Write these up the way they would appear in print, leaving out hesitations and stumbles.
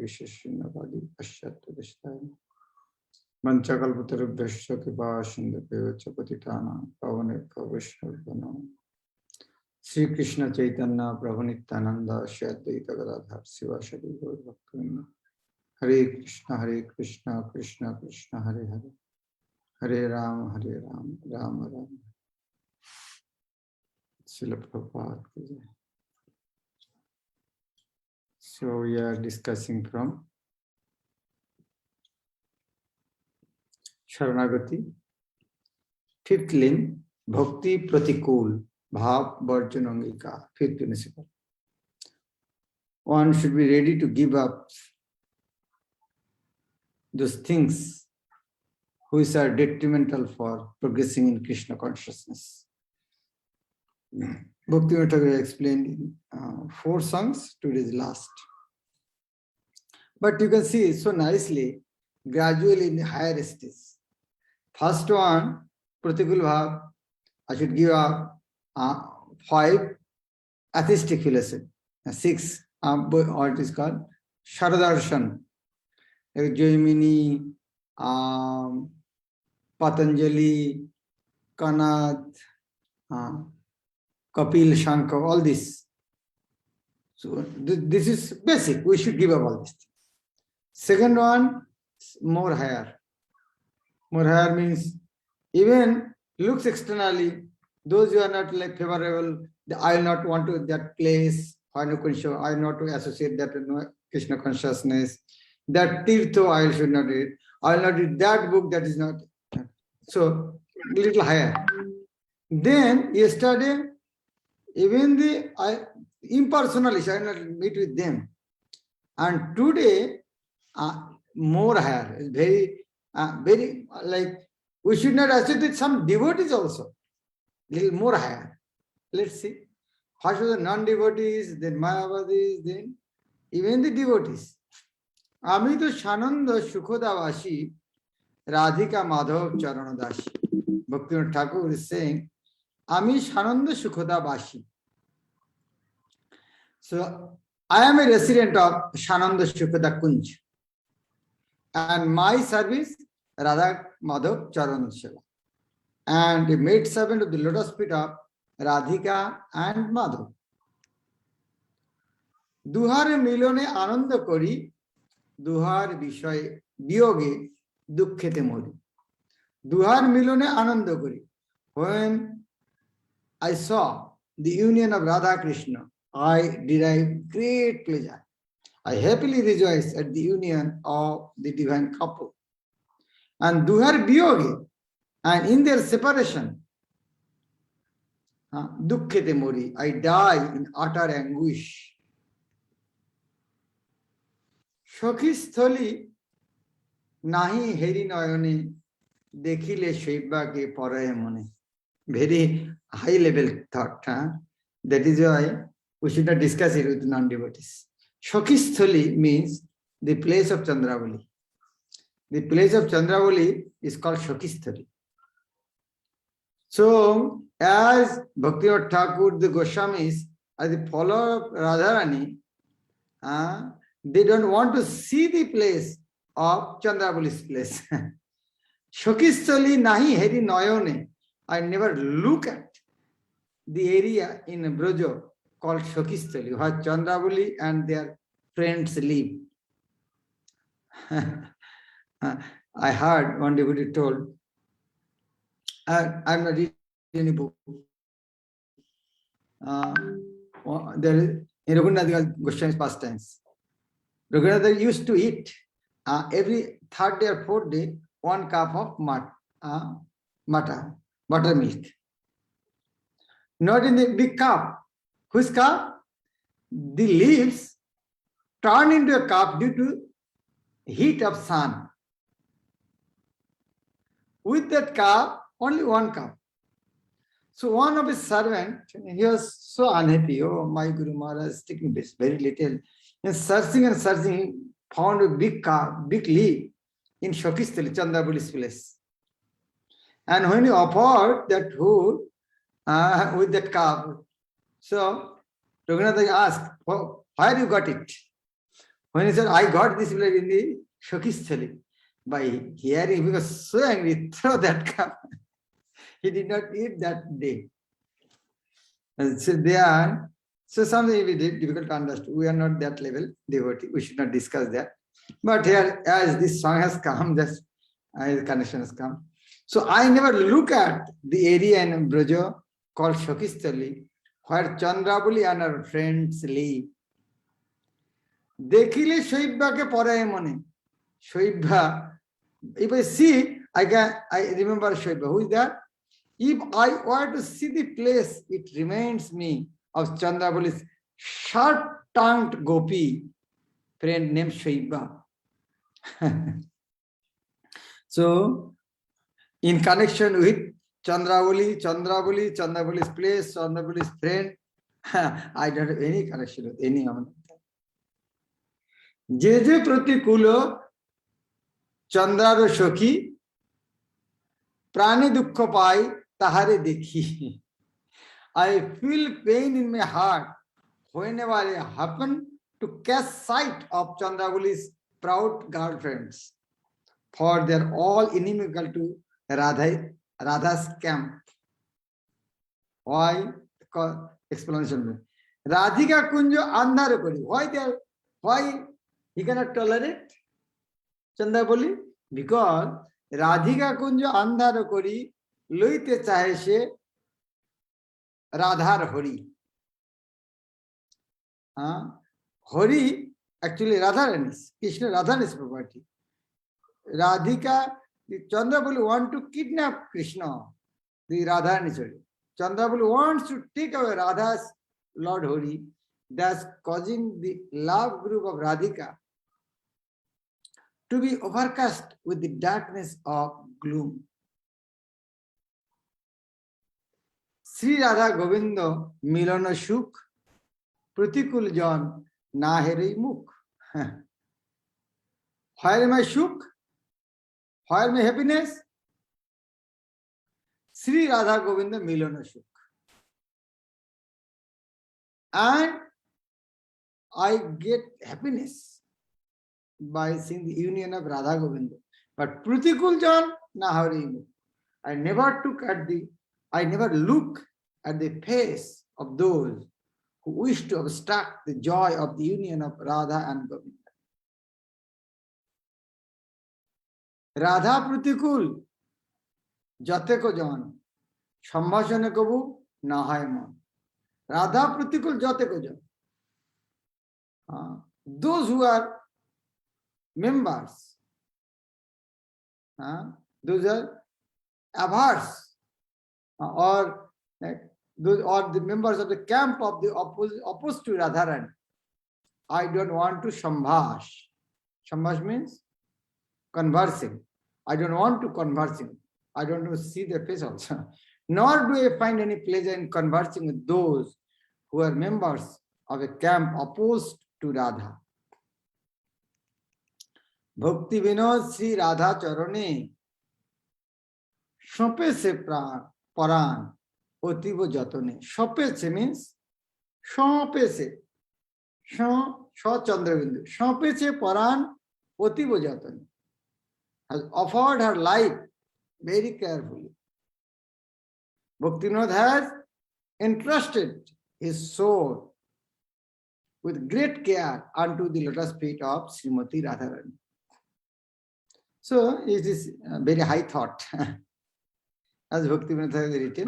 Visheshinavadi Ashyatadishtai Manchakalpatarubhyasya Kipasindhapeva Patitana Pavaneka Vaishnavana Sri Krishna Chaitanya Prabhu Nityananda Shri Advaita Gadadhar Sivasadi Gaur Bhaktivinoda Hare Krishna, Krishna Krishna, Hare Hare, Hare Ram, Rama Rama. Srila Prabhupada. So we are discussing from Sharanagati, fifth limb, Bhakti Pratikul, Bhav Varjanangika, fifth principle. One should be ready to give up those things which are detrimental for progressing in Krishna consciousness. Bhaktivinoda Thakur explained in 4 songs, today's last. But you can see so nicely, gradually in the higher stage. First one, Pratikul Bhav, I should give up 5 atheistic philosophy, 6, what it is called, Sharadarshan, like Jaimini, Patanjali, Kanad, Kapil Shankar, all this. So this is basic, we should give up all this. Second one, more higher. More higher means even looks externally, those who are not like favorable, I will not want to that place, I will not to associate that with Krishna consciousness. That Tirtho I should not read. I will not read that book, that is not. So little higher. Then yesterday, even the impersonalists, I will not meet with them. And today, more higher, very like we should not associate with some devotees also. Little more higher. Let's see. First was the non-devotees, then Mayavadis, then even the devotees. Ami to Shananda Shukhodavashi, Radhika Madhav Charanadashi. Bhaktivinoda Thakur is saying, Ami Shananda Shukhodavashi. So I am a resident of Shananda Shukhoda Kunj. And my service, Radha Madhav Charanadashila. And the maid servant of the lotus feet of Radhika and Madhav. Duhare milone ananda kori, duhar bishoy biyoge dukkhete mori. Duhar milone ananda kori. When I saw the union of Radha Krishna, I derived great pleasure. I happily rejoice at the union of the divine couple. And duhar biyoge, and in their separation, dukkhete mori, I die in utter anguish. Shokhistoli nahi heri noyone dekhile shaibbake paraye mone. Very high level thought. That is why we should not discuss it with non-devotees. Shokhistoli means the place of Chandravali. The place of Chandravali is called Shokhistoli. So, as Bhaktivinoda Thakur, the Goswamis, as the follower of Radharani, they don't want to see the place of Chandravali's place. Shokhistoli nahi heri noyone. I never look at the area in Brojo called Shokhistoli, where Chandravali and their friends live. I heard one devotee told, I'm not reading any book. There is in Raghunath Goswami's pastimes. Raghunath used to eat every 3rd day or 4th day 1 cup of buttermilk. Not in the big cup. Whose cup? The leaves turn into a cup due to heat of sun. With that cup, only 1 cup. So one of his servants, he was so unhappy. Oh, my Guru Maharaj is taking this very little. And searching, he found a big cup, big leaf in Shokhistoli, Chandravali's place. And when he offered that food with that cup, so Raghunath asked, where you got it? When he said, I got this blood in the Shakisthali, by hearing, he was so angry, throw that cup. He did not eat that day. And so they are, so something will be difficult to understand. We are not that level devotee. We should not discuss that. But here, as this song has come, just the connection has come. So I never look at the area in Braja called Shakisthali, where Chandrabali and her friends live. Dekhile Shoibhake pore mone. Shoibha. If I see, I remember Shoibha. Who is that? If I were to see the place, it reminds me of Chandrabali's sharp-tongued gopi friend named Shoibha. So, in connection with Chandrabali's place, Chandrabali's friend, I don't have any connection with any of them. Je je pratikulo Chandraro Shoki Prani Dukkha Pai Tahare Dekhi. I feel pain in my heart whenever I happen to catch sight of Chandrabali's proud girlfriends, for they are all inimical to Radha's camp. Why? Explanation. Radhika Kunjo Andhara Kori. Why he cannot tolerate Chandrabali? Because Radhika Kunjo Andhara Kori Loite Chahe Se Radhar Hori. Hori, actually Radharani's, Krishna Radharani's property. Radhika, the Chandrabali want to kidnap Krishna, the Radharani's Hori. Chandrabali wants to take away Radha's Lord Hori, thus causing the love group of Radhika to be overcast with the darkness of gloom. Sri Radha Govindo Milana Shuk Pratikul Jan Naheri Muk. Where am I Shuk? Where my happiness? Sri Radha Govinda Milana Shuk. And I get happiness by seeing the union of Radha Govinda. But Pratikul Jan Naheri Muk. I never look at the face of those who wish to obstruct the joy of the union of Radha and Govinda. Radha Pratikul Jateko Jan Sambhashane Kabu Nahai Man. Radha Pratikul Jateko Jan. Those who are members, those are averse, or the members of the camp of the opposed to Radharani. I don't want to sambhash. Sambhash means conversing. I don't want to conversing. I don't want to see their face also. Nor do I find any pleasure in conversing with those who are members of a camp opposed to Radha. Bhakti Vinod Sri Radha Charane Shope se paran otivo jatone. Shope se means shope se. Sho Chandrabindu. Shope se paran otivo jatone. Has offered her life very carefully. Bhaktivinoda has entrusted his soul with great care unto the lotus feet of Srimati Radharani. So it is very high thought. As Bhaktivinoda has written,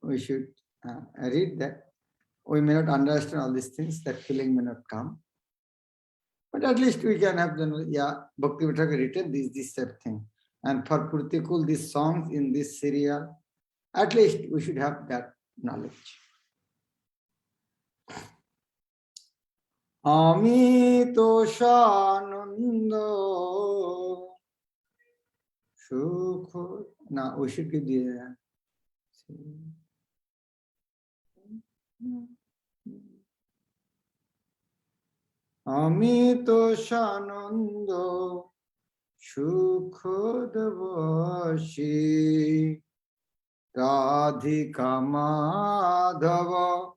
we should read that. We may not understand all these things, that feeling may not come. But at least we can have the, Bhaktivinoda has written this type of thing. And for Pratikul, these songs in this serial, at least we should have that knowledge. Amito Shanando Shukho. Now we should give the Amito Shanando Shukho Davashi Radhika Madhava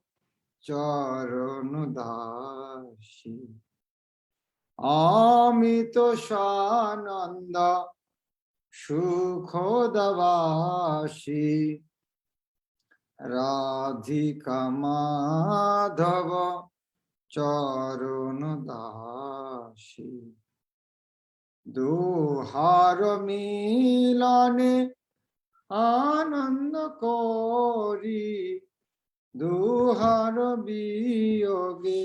Charanadashi Amit সানন্দ সুখদাবাসী রাধিকা মাধব চরণ দাসী দুহার মিলনে আনন্দ করি দুহার বিয়োগে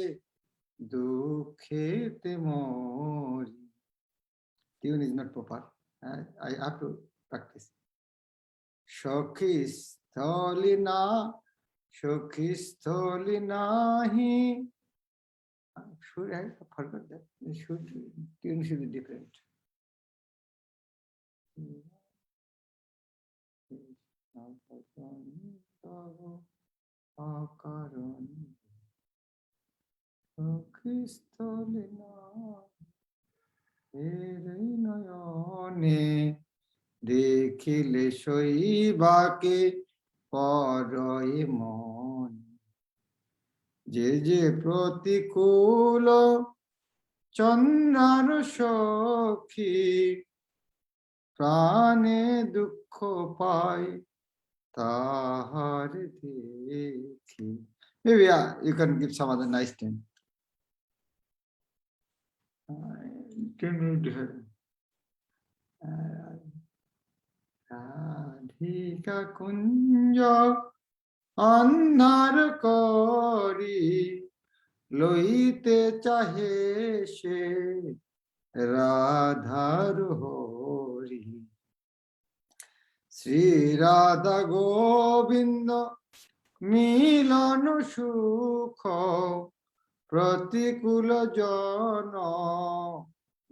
দুঃখেতে মরি। Tune is not proper. I have to practice. সখী স্থলি নাহি should I forgot that? Tune should be different. নয়নে দেখিলে শৈবাকে পরয় মন যে যে প্রতিকূল চন্দ্রার সখী প্রাণে দুঃখ পায় তাহার দেখি। Maybe you can give some other nice thing. Radhika কুঞ্জ অন্ধার করি লইতে চাহে সে রাধার হরি শ্রী রাধা গোবিন্দ মিলন সুখ প্রতিকূল জন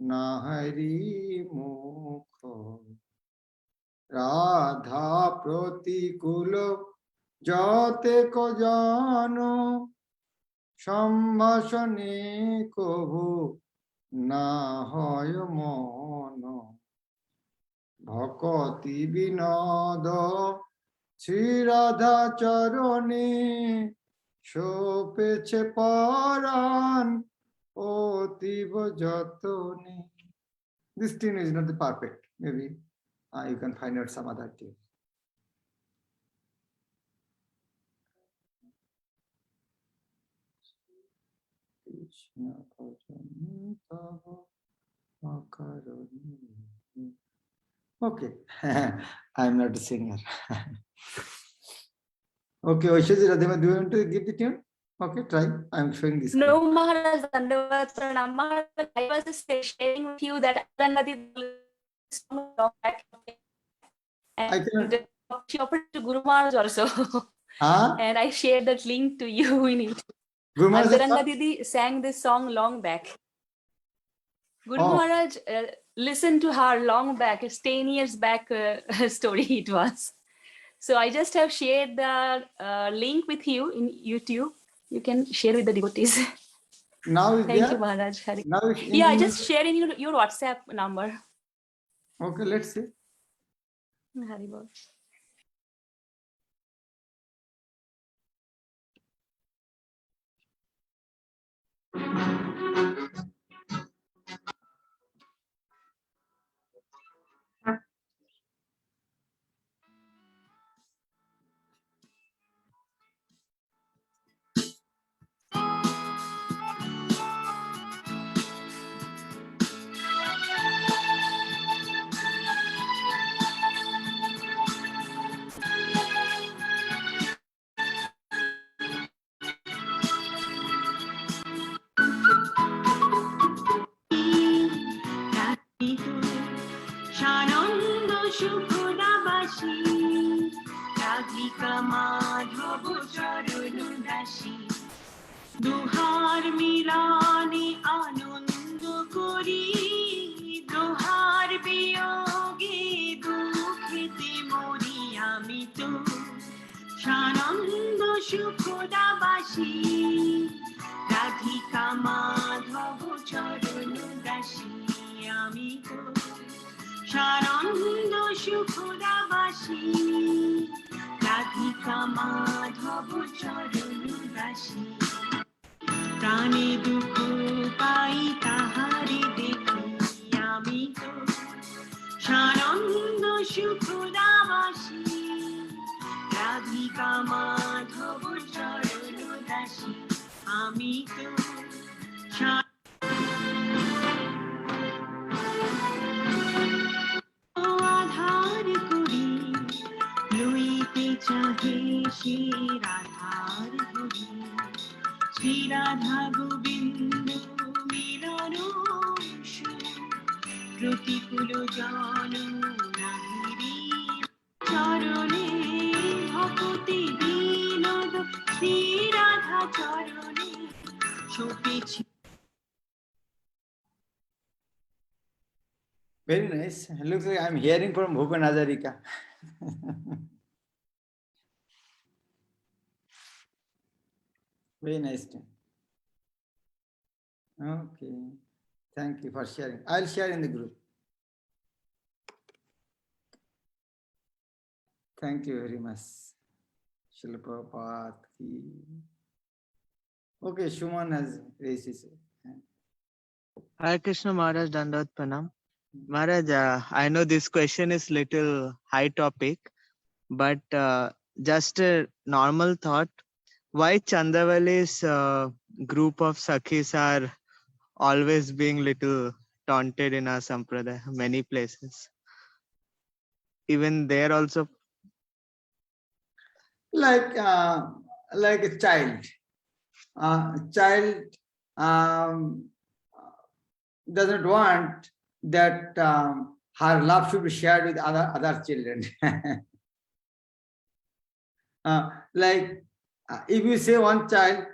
নাহারি মুখ রাধা প্রতিকূল যতেক জন সম্ভাষণে কভু না হয় মন ভকতি বিনোদ শ্রী রাধা চরণে শোপেছে পরাণ অতীব যতনে। This tune is not the perfect. Maybe you can find out some other tune. Okay, I'm not a singer. Okay, Oishiji Radhima, do you want to give the tune? Okay, try. I'm showing this. No, Maharaj, Maharaj, I was just sharing with you that and she offered to Guru Maharaj also. Huh? And I shared that link to you in it. Guru Maharaj Antaranga Didi sang this song long back. Guru Maharaj listened to her long back, it's 10 years back story it was. So I just have shared the link with you in YouTube. You can share with the devotees. Now is Thank there? you, Maharaj. Hari. Now it's in Yeah, I English? just shared in your WhatsApp number. Okay, let's see. Hari Bol. সানন্দ সুখদাবাসী রাধিকা মাধব চরণ দাসী দুহার মিলনে আনন্দ করি দোহার বিয়োগে দুঃখেতে মরি আমি তো সানন্দ সুখদাবাসী রাধিকা মাধব চরণ দাসী আমি তো সানন্দ সুখদাবাসী রাধিকা মাধব চরণ দাসী প্রাণে দুঃখ পাই তাহারে আমি তো আধার করি লইতে চাহে সে রাধার হরি শ্রী রাধা গোবিন্দ মিলন প্রতিকূল জন নাহিরি চরণে ভগতি বিনোদ শ্রী রাধা চরণে ছোপেছি। Very nice. Looks like I'm hearing from Bhupen Hazarika. Very nice. Okay. Thank you for sharing. I'll share in the group. Thank you very much. Srila Prabhupada ki. Okay, Shuman has raised his hand. Hare Krishna Maharaj, Dandavat Pranam. Maharaj, I know this question is little high topic, but just a normal thought. Why Chandavali's group of Sakhis are always being little taunted in our Sampradaya, many places? Even there also, Like a child. Child doesn't want that her love should be shared with other children. Like if you say one child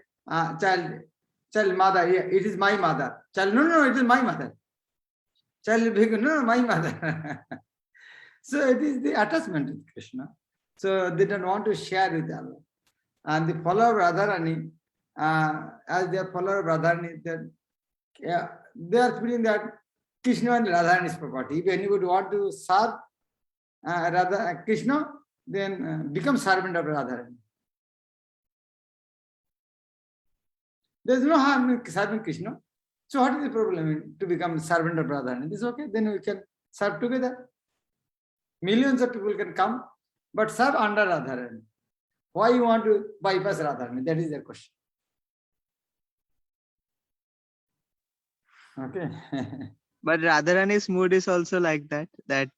mother, yeah, it is my mother. Child, no, it is my mother. Child will be, no, my mother. So it is the attachment with Krishna. So they don't want to share with Allah. And the follower of Radharani, as they are follower of Radharani, they are feeling that Krishna and Radharani's property. If anybody want to serve Krishna, then become servant of Radharani. There is no harm in serving Krishna. So what is the problem to become servant of Radharani? This is okay, then we can serve together. Millions of people can come, but serve under Radharani. Why you want to bypass Radharani? That is the question. Okay. but Radharani's mood is also like that,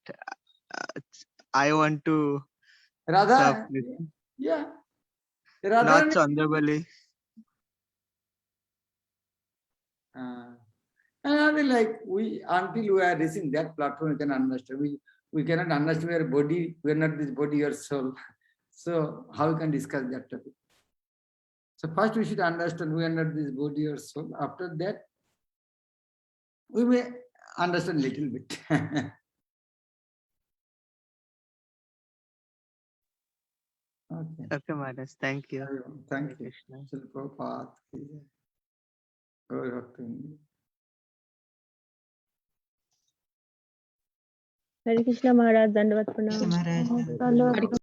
I want to Radha, serve Krishna, yeah. not Radharani, Chandravali. and like until we are reaching that platform, we can understand. We cannot understand your body. We are not this body, your soul. So how we can discuss that topic? So first we should understand we are not this body or soul. After that, we may understand little bit. Okay. Okay, Maharaj, thank you. Thank Hare you. Krishna. Srila Prabhupada ki jai. Gaur Bhakti. Hare Krishna Maharaj, Dandavat Pranam. Maharaj. Dandavat